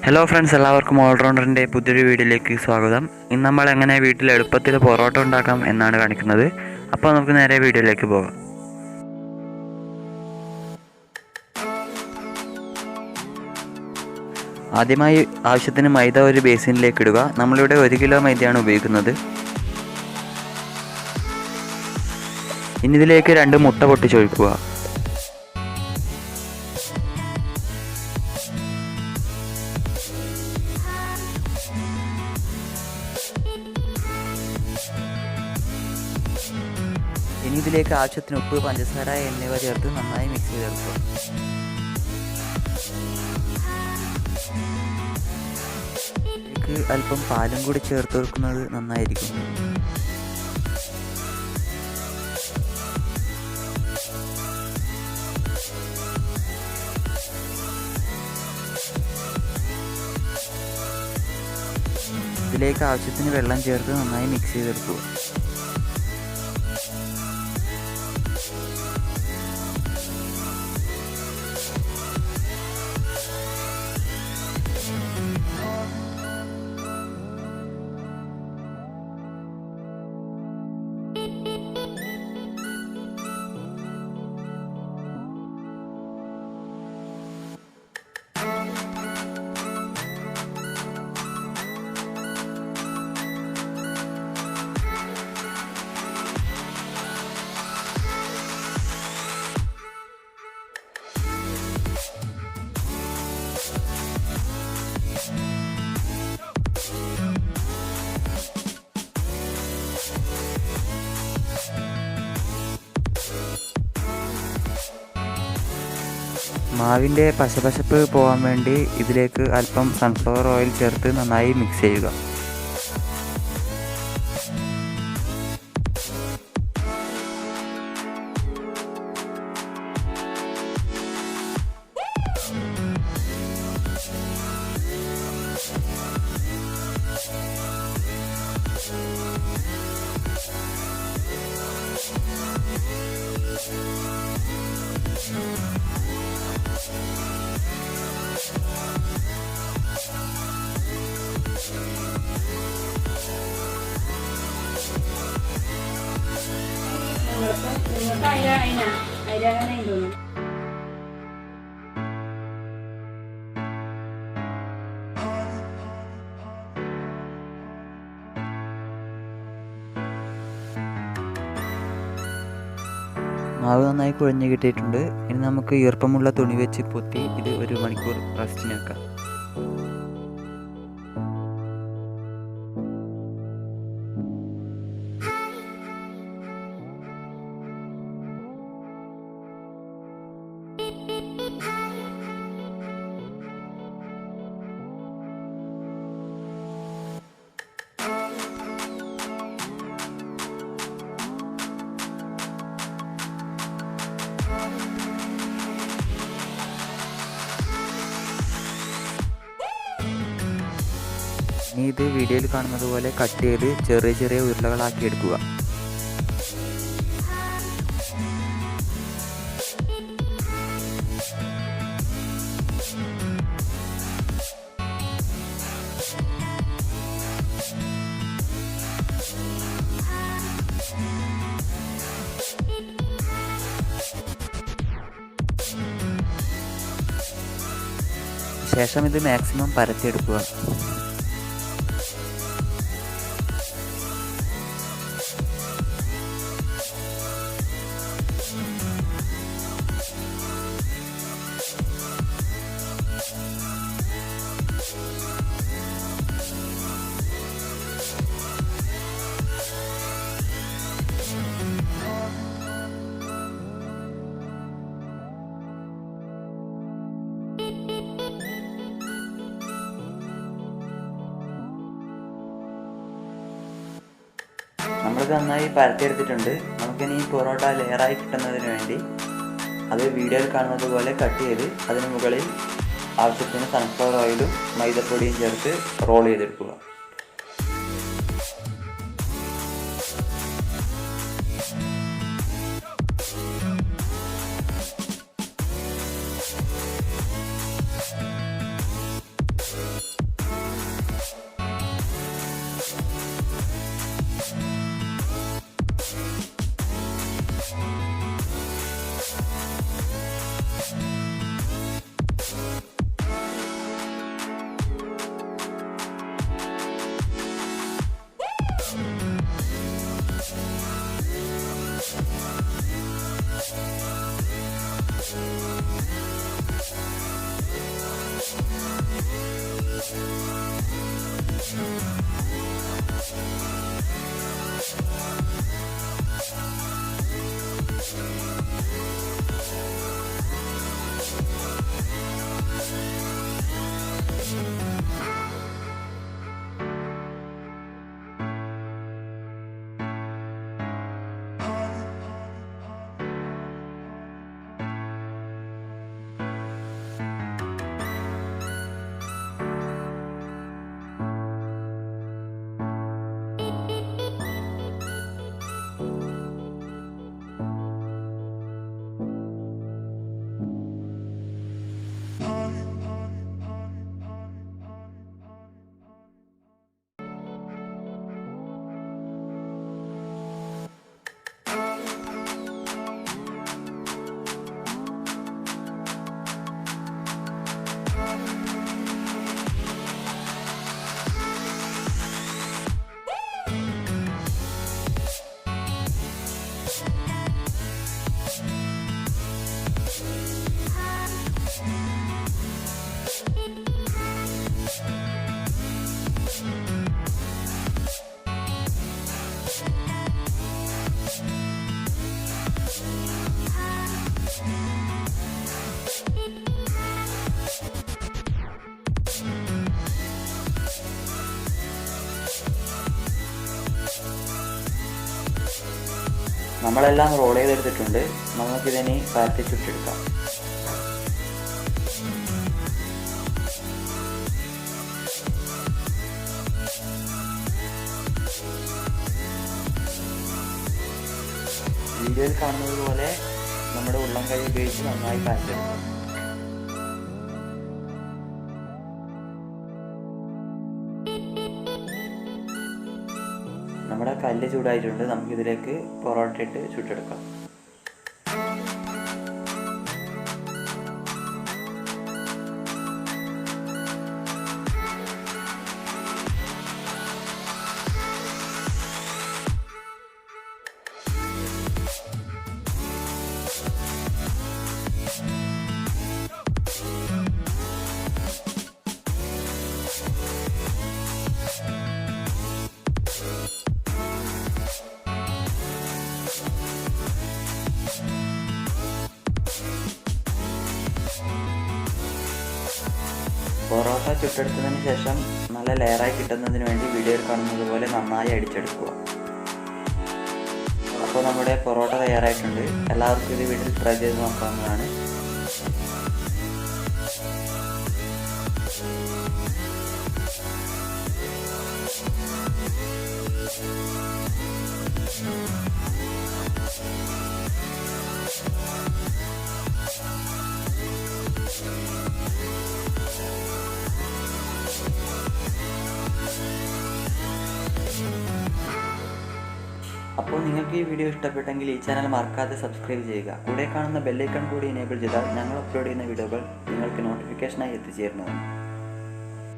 Hello friends, എല്ലാവർക്കും ഓൾറൗണ്ടറിൻ്റെ പുതിയൊരു വീഡിയോയിലേക്ക് സ്വാഗതം. ഇന്ന് നമ്മൾ എങ്ങനെ വീട്ടിൽ എളുപ്പത്തിൽ പൊറോട്ട ഉണ്ടാക്കാം എന്നാണ് കാണിക്കുന്നത്. അപ്പോൾ നമുക്ക് നേരെ വീഡിയോയിലേക്ക് പോകാം. ആദ്യമായി ആവശ്യത്തിന് മൈദ ഒരു ബേസിനിലേക്ക് ഇടുക. നമ്മളിവിടെ 1 കിലോ മൈദയാണ് ഉപയോഗിക്കുന്നത്. ഇനി ഇതിലേക്ക് 2 മുട്ട പൊട്ടിച്ചൊഴിക്കുക. ഇനി ഇതിലേക്ക് ആവശ്യത്തിന് ഉപ്പ്, പഞ്ചസാര എന്നിവ ചേർത്ത് നന്നായി മിക്സ് ചെയ്തെടുക്കുക. ഇതിലേക്ക് അല്പം പാലും കൂടി ചേർത്ത് കൊടുക്കുന്നത് നന്നായിരിക്കും. ഇതിലേക്ക് ആവശ്യത്തിന് വെള്ളം ചേർത്ത് നന്നായി മിക്സ് ചെയ്തെടുക്കുക. മാവിൻ്റെ പശപശപ്പ് പോകാൻ വേണ്ടി ഇതിലേക്ക് അല്പം സൺഫ്ലവർ ഓയിൽ ചേർത്ത് നന്നായി മിക്സ് ചെയ്യുക. മാവ് നന്നായി കുഴഞ്ഞ് കിട്ടിയിട്ടുണ്ട്. ഇനി നമുക്ക് ഈർപ്പമുള്ള തുണി വെച്ച് പൊത്തി ഇത് 1 മണിക്കൂർ റെസ്റ്റിനാക്കാം. ഇനി ഇത് വീഡിയോയിൽ കാണുന്നത് പോലെ കട്ട് ചെയ്ത് ചെറിയ ചെറിയ ഉരുളകളാക്കി എടുക്കുക. ശേഷം ഇത് മാക്സിമം പരത്തിയെടുക്കുക. നമ്മളിത് നന്നായി പരത്തിയെടുത്തിട്ടുണ്ട്. നമുക്കിനി പൊറോട്ട ലെയറായി കിട്ടുന്നതിന് വേണ്ടി അത് വീഡിയോയിൽ കാണുന്നത് പോലെ കട്ട് ചെയ്ത് അതിന് മുകളിൽ ആവശ്യത്തിന് സൺഫ്ലവർ ഓയിലും മൈദപ്പൊടിയും ചേർത്ത് റോൾ ചെയ്തെടുക്കുക. നമ്മളെല്ലാം റോൾ ചെയ്തെടുത്തിട്ടുണ്ട്. നമുക്കിതിനി പരത്തി ചുട്ടെടുക്കാം. വീഡിയോയിൽ കാണുന്നത് പോലെ നമ്മുടെ ഉള്ളം കൈ ഉപയോഗിച്ച് നന്നായി പരത്തിയെടുക്കാം. നമ്മുടെ കല്ല് ചൂടായിട്ടുണ്ട്. നമുക്കിതിലേക്ക് പൊറോട്ട ഇട്ട് ചുട്ടെടുക്കാം. പൊറോട്ട ചുട്ടെടുത്തതിന് ശേഷം നല്ല ലെയറായി കിട്ടുന്നതിന് വേണ്ടി വീഡിയോയിൽ കാണുന്നത് പോലെ നന്നായി അടിച്ചെടുക്കുക. അപ്പോൾ നമ്മുടെ പൊറോട്ട തയ്യാറായിട്ടുണ്ട്. എല്ലാവർക്കും ഇത് വീട്ടിൽ ട്രൈ ചെയ്ത് നോക്കാവുന്നതാണ്. അപ്പോൾ നിങ്ങൾക്ക് ഈ വീഡിയോ ഇഷ്ടപ്പെട്ടെങ്കിൽ ഈ ചാനൽ മറക്കാതെ സബ്സ്ക്രൈബ് ചെയ്യുക. കൂടെ കാണുന്ന ബെല്ലൈക്കൺ കൂടി എനേബിൾ ചെയ്താൽ ഞങ്ങൾ അപ്ലോഡ് ചെയ്യുന്ന വീഡിയോകൾ നിങ്ങൾക്ക് നോട്ടിഫിക്കേഷനായി എത്തിച്ചേരുന്നതാണ്.